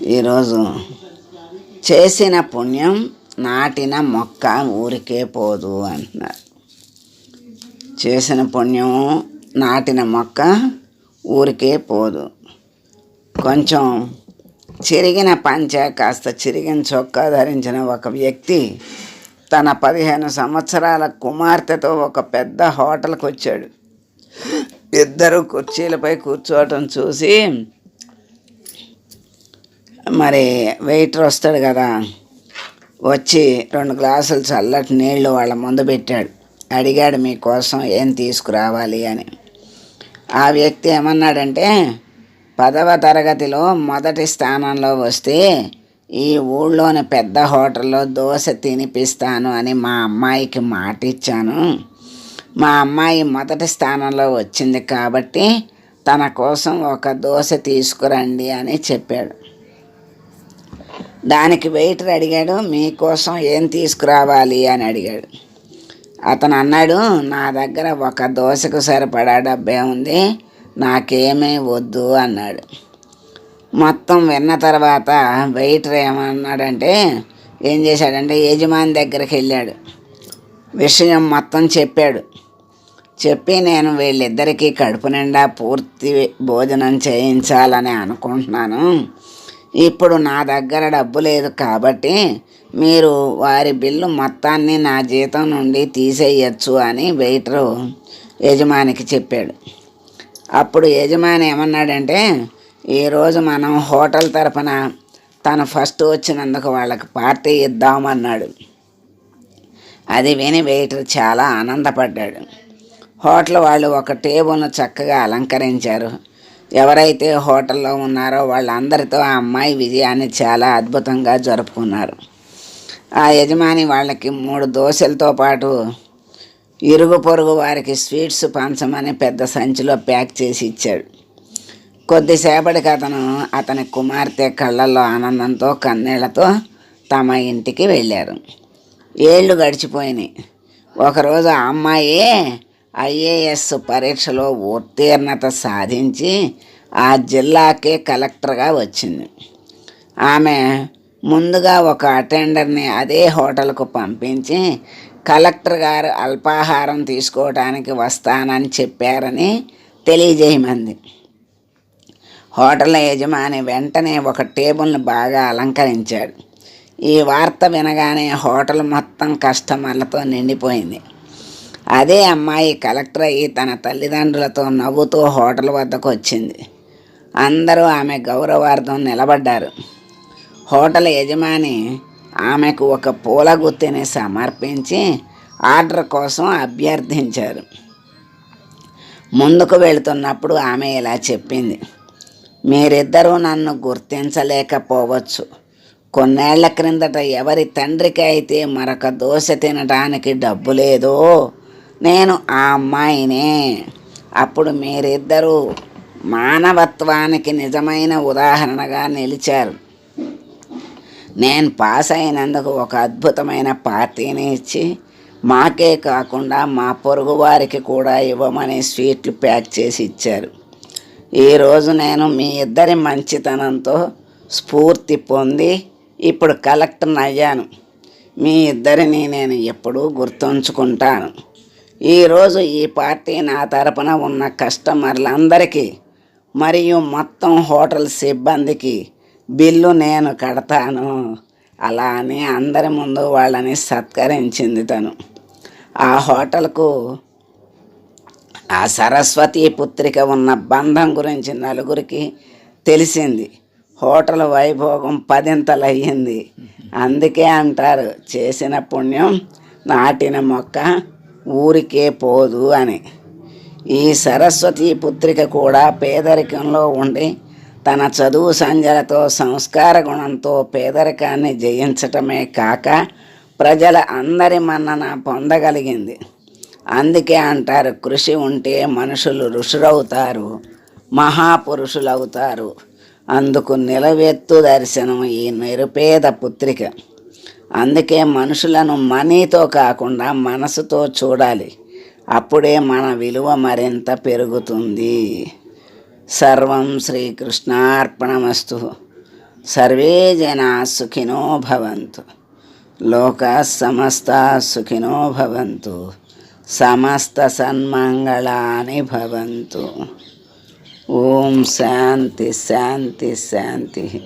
ఈరోజు చేసిన పుణ్యం నాటిన మొక్క ఊరికే పోదు అంటున్నారు. చేసిన పుణ్యం నాటిన మొక్క ఊరికే పోదు. కొంచెం చిరిగిన పంచె కాస్త చిరిగిన చొక్కా ధరించిన ఒక వ్యక్తి తన 15 సంవత్సరాల కుమార్తెతో ఒక పెద్ద హోటల్కి వచ్చాడు. ఇద్దరు కుర్చీలపై కూర్చోవటం చూసి మరి వెయిటర్ వస్తాడు కదా, వచ్చి 2 గ్లాసులు చల్లటి నీళ్లు వాళ్ళ ముందు పెట్టాడు. అడిగాడు, మీకోసం ఏం తీసుకురావాలి అని. ఆ వ్యక్తి ఏమన్నాడంటే, 10వ తరగతిలో మొదటి స్థానంలో వస్తే ఈ ఊళ్ళోని పెద్ద హోటల్లో దోశ తినిపిస్తాను అని మా అమ్మాయికి మాట ఇచ్చాను. మా అమ్మాయి మొదటి స్థానంలో వచ్చింది కాబట్టి తన కోసం ఒక దోశ తీసుకురండి అని చెప్పాడు. దానికి వెయిటర్ అడిగాడు, మీకోసం ఏం తీసుకురావాలి అని అడిగాడు. అతను అన్నాడు, నా దగ్గర ఒక దోశకు సరిపడా డబ్బే ఉంది, నాకేమీ వద్దు అన్నాడు. మొత్తం విన్న తర్వాత వెయిటర్ ఏమన్నాడంటే, ఏం చేశాడంటే యజమాని దగ్గరికి వెళ్ళాడు. విషయం మొత్తం చెప్పాడు. చెప్పి, నేను వీళ్ళిద్దరికీ కడుపు నిండా పూర్తి భోజనం చేయించాలని అనుకుంటున్నాను. ఇప్పుడు నా దగ్గర డబ్బు లేదు కాబట్టి మీరు వారి బిల్లు మొత్తాన్ని నా జీతం నుండి తీసేయచ్చు అని వెయిటరు యజమానికి చెప్పాడు. అప్పుడు యజమాని ఏమన్నాడంటే, ఈరోజు మనం హోటల్ తరపున తను ఫస్ట్ వచ్చినందుకు వాళ్ళకి పార్టీ ఇద్దామన్నాడు. అది విని వెయిటర్ చాలా ఆనందపడ్డాడు. హోటల్ వాళ్ళు ఒక టేబుల్ను చక్కగా అలంకరించారు. ఎవరైతే హోటల్లో ఉన్నారో వాళ్ళందరితో ఆ అమ్మాయి విజయాన్ని చాలా అద్భుతంగా జరుపుకున్నారు. ఆ యజమాని వాళ్ళకి 3 దోశలతో పాటు ఇరుగు పొరుగు వారికి స్వీట్స్ పంచమని పెద్ద సంచిలో ప్యాక్ చేసి ఇచ్చాడు. కొద్దిసేపటికి అతని కుమార్తె కళ్ళల్లో ఆనందంతో కన్నీళ్లతో తమ ఇంటికి వెళ్ళారు. ఏళ్ళు గడిచిపోయినాయి. ఒకరోజు ఆ అమ్మాయి IAS పరీక్షలో ఉత్తీర్ణత సాధించి ఆ జిల్లాకే కలెక్టర్గా వచ్చింది. ఆమె ముందుగా ఒక అటెండర్ని అదే హోటల్కు పంపించి, కలెక్టర్ గారు అల్పాహారం తీసుకోవడానికి వస్తానని చెప్పారని తెలియజేయమంది. హోటల్ యజమాని వెంటనే ఒక టేబుల్ని బాగా అలంకరించాడు. ఈ వార్త వినగానే హోటల్ మొత్తం కస్టమర్లతో నిండిపోయింది. అదే అమ్మాయి కలెక్టర్ అయ్యి తన తల్లిదండ్రులతో నవ్వుతూ హోటల్ వద్దకు వచ్చింది. అందరూ ఆమె గౌరవార్థం నిలబడ్డారు. హోటల్ యజమాని ఆమెకు ఒక పూల గుత్తిని సమర్పించి ఆర్డర్ కోసం అభ్యర్థించారు. ముందుకు వెళుతున్నప్పుడు ఆమె ఇలా చెప్పింది, మీరిద్దరూ నన్ను గుర్తించలేకపోవచ్చు. కొన్నేళ్ల క్రిందట ఎవరి తండ్రికి అయితే మరొక దోశ తినడానికి డబ్బు లేదో నేను ఆ అమ్మాయినే. అప్పుడు మీరిద్దరూ మానవత్వానికి నిజమైన ఉదాహరణగా నిలిచారు. నేను పాస్ అయినందుకు ఒక అద్భుతమైన పార్టీని ఇచ్చి మాకే కాకుండా మా పొరుగు వారికి కూడా ఇవ్వమని స్వీట్లు ప్యాక్ చేసి ఇచ్చారు. ఈరోజు నేను మీ ఇద్దరి మంచితనంతో స్ఫూర్తి పొంది ఇప్పుడు కలెక్టర్ని అయ్యాను. మీ ఇద్దరిని నేను ఎప్పుడూ గుర్తుంచుకుంటాను. ఈరోజు ఈ పార్టీ నా తరపున ఉన్న కస్టమర్లందరికీ మరియు మొత్తం హోటల్ సిబ్బందికి బిల్లు నేను కడతాను. అలా అని అందరి ముందు వాళ్ళని సత్కరించింది తను. ఆ హోటల్కు ఆ సరస్వతి పుత్రిక ఉన్న బంధం గురించి నలుగురికి తెలిసింది. హోటల్ వైభోగం 10ంతలు అయ్యింది. అందుకే అంటారు, చేసిన పుణ్యం నాటిన మొక్క ఊరికే పోదు అని. ఈ సరస్వతి పుత్రిక కూడా పేదరికంలో ఉండి తన చదువు సంధ్యలతో సంస్కార గుణంతో పేదరికాన్ని జయించటమే కాక ప్రజల అందరి మన్నన పొందగలిగింది. అందుకే అంటారు, కృషి ఉంటే మనుషులు ఋషులవుతారు, మహాపురుషులవుతారు. అందుకు నిలవెత్తు దర్శనం ఈ నిరుపేద పుత్రిక. అందుకే మనుషులను మనీతో కాకుండా మనసుతో చూడాలి. అప్పుడే మన విలువ మరింత పెరుగుతుంది. సర్వం శ్రీకృష్ణార్పణమస్తు. సర్వే జనా సుఖినో భవంతు. లోకా సమస్తా సుఖినో భవంతు. సమస్త సన్మంగళాని భవంతు. ఓం శాంతి శాంతి శాంతి.